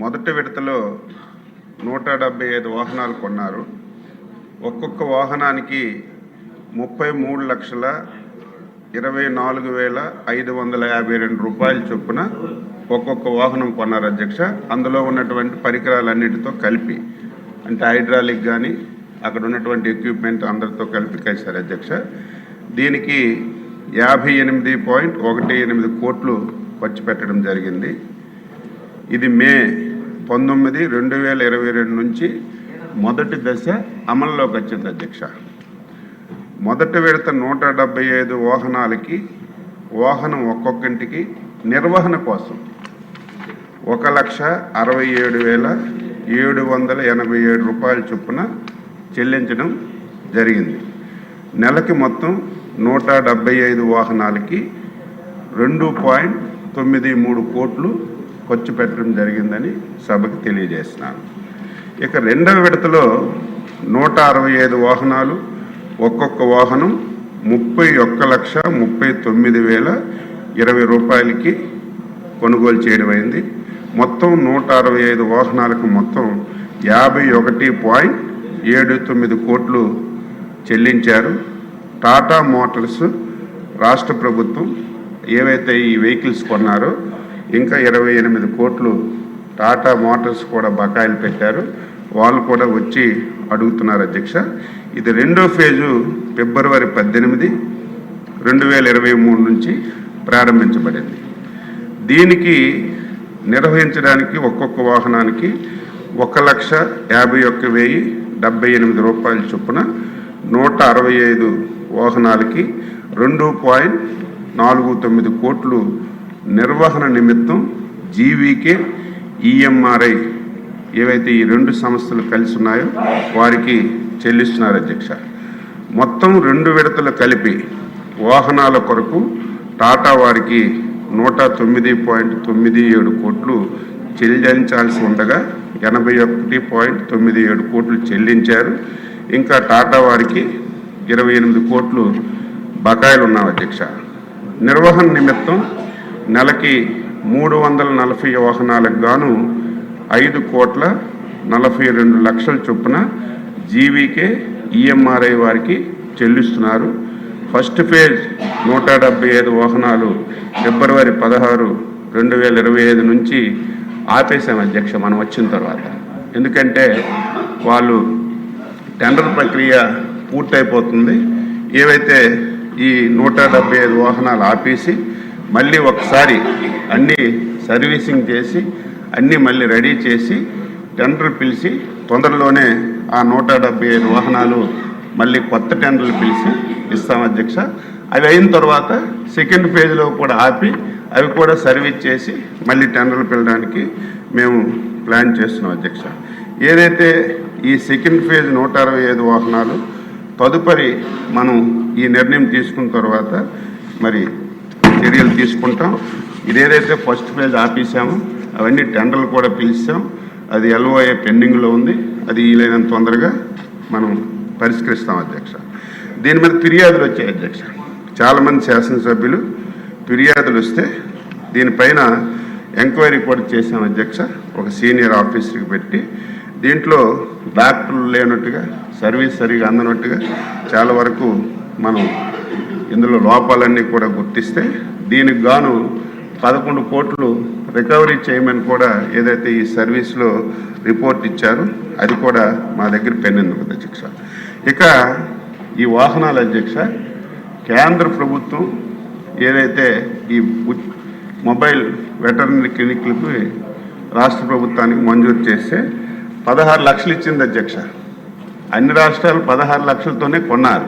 మొదటి విడతలో 175 వాహనాలు కొన్నారు. ఒక్కొక్క వాహనానికి 33,24,552 రూపాయల చొప్పున ఒక్కొక్క వాహనం కొన్నారు అధ్యక్ష. అందులో ఉన్నటువంటి పరికరాలన్నిటితో కలిపి, అంటే హైడ్రాలిక్ కానీ అక్కడ ఉన్నటువంటి ఎక్విప్మెంట్ అందరితో కలిపి కలిసారు అధ్యక్ష. దీనికి 58.18 కోట్లు ఖర్చు పెట్టడం జరిగింది. ఇది మే 19, 2022 నుంచి మొదటి దశ అమల్లోకి వచ్చింది అధ్యక్ష. మొదటి విడత 175 వాహనాలకి వాహనం ఒక్కొక్కింటికి నిర్వహణ కోసం 1,67,787 రూపాయల చొప్పున చెల్లించడం జరిగింది. నెలకి మొత్తం 175 వాహనాలకి 2.93 కోట్లు ఖర్చు పెట్టడం జరిగిందని సభకు తెలియజేస్తున్నాను. ఇక రెండవ విడతలో 165 వాహనాలు, ఒక్కొక్క వాహనం 31,39,020 రూపాయలకి కొనుగోలు చేయడం అయింది. మొత్తం 165 వాహనాలకు మొత్తం 51.79 కోట్లు చెల్లించారు. టాటా మోటార్స్ రాష్ట్ర ప్రభుత్వం ఏవైతే ఈ వెహికల్స్ కొన్నారో ఇంకా 28 కోట్లు టాటా మోటార్స్ కూడా బకాయిలు పెట్టారు. వాళ్ళు కూడా వచ్చి అడుగుతున్నారు అధ్యక్ష. ఇది రెండో ఫేజు ఫిబ్రవరి 18, 2023 నుంచి ప్రారంభించబడింది. దీనికి నిర్వహించడానికి ఒక్కొక్క వాహనానికి 1,51,078 రూపాయల చొప్పున 165 వాహనాలకి 2.49 కోట్లు నిర్వహణ నిమిత్తం జీవీకే, ఈఎంఆర్ఐ ఏవైతే ఈ రెండు సంస్థలు కలిసి ఉన్నాయో వారికి చెల్లిస్తున్నారు అధ్యక్ష. మొత్తం 2 విడతలు కలిపి వాహనాల కొరకు టాటా వారికి 109.97 కోట్లు చెల్లించాల్సి ఉండగా 81.97 కోట్లు చెల్లించారు. ఇంకా టాటా వారికి 28 కోట్లు బకాయిలు ఉన్నాయి అధ్యక్ష. నిర్వహణ నిమిత్తం నెలకి 340 వాహనాలకు గాను 5,42,00,000 చొప్పున జీవీకే, ఈఎంఆర్ఐ వారికి చెల్లిస్తున్నారు. ఫస్ట్ ఫేజ్ 175 వాహనాలు ఫిబ్రవరి 16, 2025 నుంచి ఆపేసాం అధ్యక్ష మనం వచ్చిన తర్వాత. ఎందుకంటే వాళ్ళు టెండర్ ప్రక్రియ పూర్తయిపోతుంది. ఏవైతే ఈ 175 వాహనాలు ఆపేసి మళ్ళీ ఒకసారి అన్నీ సర్వీసింగ్ చేసి అన్నీ మళ్ళీ రెడీ చేసి టెండర్ పిలిచి తొందరలోనే ఆ 175 వాహనాలు మళ్ళీ కొత్త టెండర్లు పిలిచి ఇస్తాం అధ్యక్ష. అవి అయిన తర్వాత సెకండ్ ఫేజ్లో కూడా ఆపి అవి కూడా సర్వీస్ చేసి మళ్ళీ టెండర్లు పిలవడానికి మేము ప్లాన్ చేస్తున్నాం అధ్యక్ష. ఏదైతే ఈ సెకండ్ ఫేజ్ 165 వాహనాలు తదుపరి మనం ఈ నిర్ణయం తీసుకున్న తర్వాత మరి చర్యలు తీసుకుంటాం. ఇదేదైతే ఫస్ట్ ఫేజ్ ఆపేసామో అవన్నీ టెండర్లు కూడా పిలిచాం. అది ఎల్ఓఏ పెండింగ్లో ఉంది. అది వీలైనంత తొందరగా మనం పరిష్కరిస్తాం అధ్యక్ష. దీని మీద ఫిర్యాదులు వచ్చాయి అధ్యక్ష. చాలామంది శాసనసభ్యులు ఫిర్యాదులు వస్తే దీనిపైన ఎంక్వైరీ కూడా చేసాం అధ్యక్ష. ఒక సీనియర్ ఆఫీసర్కి పెట్టి దీంట్లో డాక్టర్లు లేనట్టుగా, సర్వీస్ సరిగా అందనట్టుగా చాలా వరకు మనం ఇందులో లోపాలన్నీ కూడా గుర్తిస్తే దీనికి గాను 11 కోట్లు రికవరీ చేయమని కూడా ఏదైతే ఈ సర్వీస్లో రిపోర్ట్ ఇచ్చారో అది కూడా మా దగ్గర పెండింది అధ్యక్ష. ఇక ఈ వాహనాల అధ్యక్ష, కేంద్ర ప్రభుత్వం ఏదైతే ఈ మొబైల్ వెటర్నరీ క్లినిక్లకు రాష్ట్ర ప్రభుత్వానికి మంజూరు చేస్తే 16 లక్షలు ఇచ్చింది అధ్యక్ష. అన్ని రాష్ట్రాలు 16 లక్షలతోనే కొన్నారు.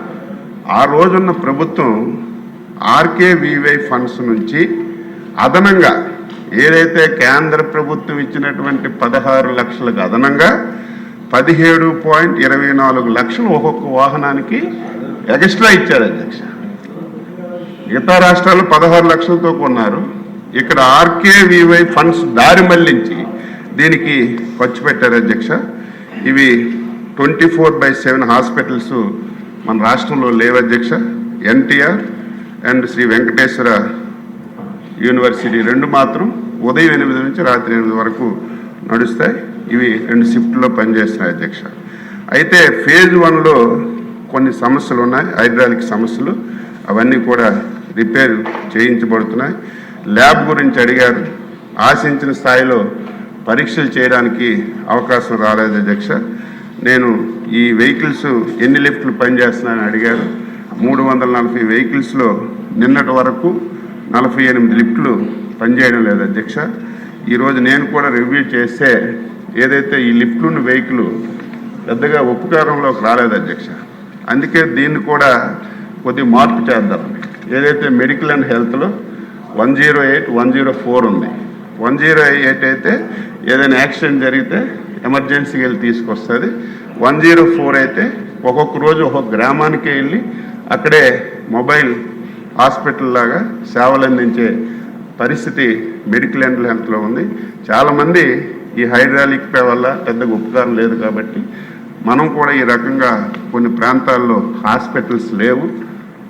ఆ రోజున్న ప్రభుత్వం ఆర్కేవీవై ఫండ్స్ నుంచి అదనంగా ఏదైతే కేంద్ర ప్రభుత్వం ఇచ్చినటువంటి 16 లక్షలకు అదనంగా 17.24 లక్షలు ఒక్కొక్క వాహనానికి ఎక్స్ట్రా ఇచ్చారు అధ్యక్ష. మిగతా రాష్ట్రాలు 16 లక్షలతో కొన్నారు. ఇక్కడ ఆర్కేవీవై ఫండ్స్ దారి మళ్లించి దీనికి ఖర్చు పెట్టారు అధ్యక్ష. ఇవి 24/7 హాస్పిటల్స్ మన రాష్ట్రంలో లేవు అధ్యక్ష. ఎన్టీఆర్ అండ్ శ్రీ వెంకటేశ్వర యూనివర్సిటీ రెండు మాత్రం ఉదయం 8 నుంచి రాత్రి 8 వరకు నడుస్తాయి. ఇవి 2 షిఫ్ట్లో పనిచేస్తున్నాయి అధ్యక్ష. అయితే ఫేజ్ 1లో కొన్ని సమస్యలు ఉన్నాయి, హైడ్రాలిక్ సమస్యలు. అవన్నీ కూడా రిపేర్ చేయించబడుతున్నాయి. ల్యాబ్ గురించి అడిగారు. ఆశించిన స్థాయిలో పరీక్షలు చేయడానికి అవకాశం రాలేదు అధ్యక్ష. నేను ఈ వెహికల్స్ ఎన్ని లిఫ్ట్లు పనిచేస్తున్నాయని అడిగారు. 340 వెహికల్స్లో నిన్నటి వరకు 48 లిఫ్ట్లు పనిచేయడం లేదు అధ్యక్ష. ఈరోజు నేను కూడా రివ్యూ చేస్తే ఏదైతే ఈ లిఫ్ట్లు వెహికల్ పెద్దగా ఉపకారంలోకి రాలేదు అధ్యక్ష. అందుకే దీన్ని కూడా కొద్దిగా మార్పు చేద్దాం. ఏదైతే మెడికల్ అండ్ హెల్త్లో 108, 104 ఉంది. 108 అయితే ఏదైనా యాక్సిడెంట్ జరిగితే ఎమర్జెన్సీకి వెళ్ళి తీసుకొస్తుంది. 104 అయితే ఒక్కొక్క రోజు ఒక్కొక్క గ్రామానికి వెళ్ళి అక్కడే మొబైల్ హాస్పిటల్ లాగా సేవలు అందించే పరిస్థితి మెడికల్ అండ్ హెల్త్లో ఉంది. చాలామంది ఈ హైడ్రాలిక్ పే వల్ల పెద్దగా ఉపకారం లేదు కాబట్టి మనం కూడా ఈ రకంగా కొన్ని ప్రాంతాల్లో హాస్పిటల్స్ లేవు.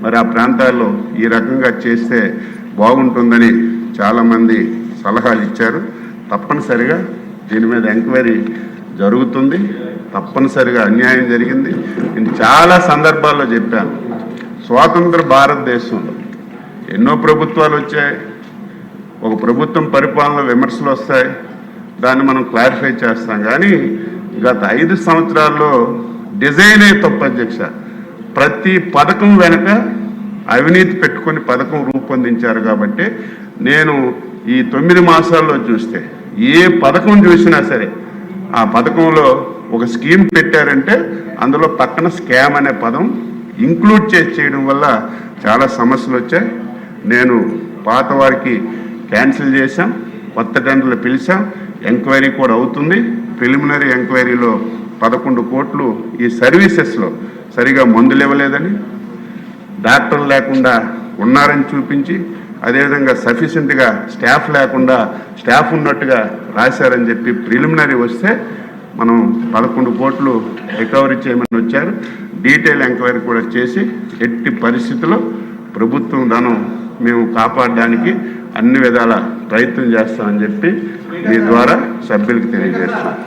మరి ఆ ప్రాంతాల్లో ఈ రకంగా చేస్తే బాగుంటుందని చాలామంది సలహాలు ఇచ్చారు. తప్పనిసరిగా దీని మీద ఎంక్వైరీ జరుగుతుంది. తప్పనిసరిగా అన్యాయం జరిగింది. నేను చాలా సందర్భాల్లో చెప్పాను, స్వాతంత్ర భారతదేశంలో ఎన్నో ప్రభుత్వాలు వచ్చాయి. ఒక ప్రభుత్వం పరిపాలన విమర్శలు వస్తాయి, దాన్ని మనం క్లారిఫై చేస్తాం. కానీ గత 5 సంవత్సరాల్లో డిజైనే తప్పు అధ్యక్ష. ప్రతి పథకం వెనక అవినీతి పెట్టుకొని పథకం రూపొందించారు. కాబట్టి నేను ఈ 9 మాసాల్లో చూస్తే ఏ పథకం చూసినా సరే ఆ పథకంలో ఒక స్కీమ్ పెట్టారంటే అందులో పక్కన స్కామ్ అనే పదం ఇంక్లూడ్ చేయడం వల్ల చాలా సమస్యలు వచ్చాయి. నేను పాత వారికి క్యాన్సిల్ చేశాం, కొత్త టెండర్లు పిలిచాం, ఎంక్వైరీ కూడా అవుతుంది. ప్రిలిమినరీ ఎంక్వైరీలో 11 కోట్లు ఈ సర్వీసెస్లో సరిగా మందులు ఇవ్వలేదని, డాక్టర్లు లేకుండా ఉన్నారని చూపించి, అదేవిధంగా సఫిషియెంట్గా స్టాఫ్ లేకుండా స్టాఫ్ ఉన్నట్టుగా రాశారని చెప్పి ప్రిలిమినరీ వస్తే మనం 11 కోట్లు రికవరీ చేయమని వచ్చారు. డీటెయిల్ ఎంక్వైరీ కూడా చేసి ఎట్టి పరిస్థితుల్లో ప్రభుత్వం ధనం మేము కాపాడడానికి అన్ని విధాల ప్రయత్నం చేస్తామని చెప్పి మీ ద్వారా సభ్యులకు తెలియజేస్తున్నాం.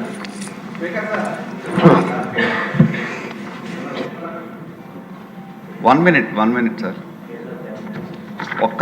1 minute సార్. ఒక్క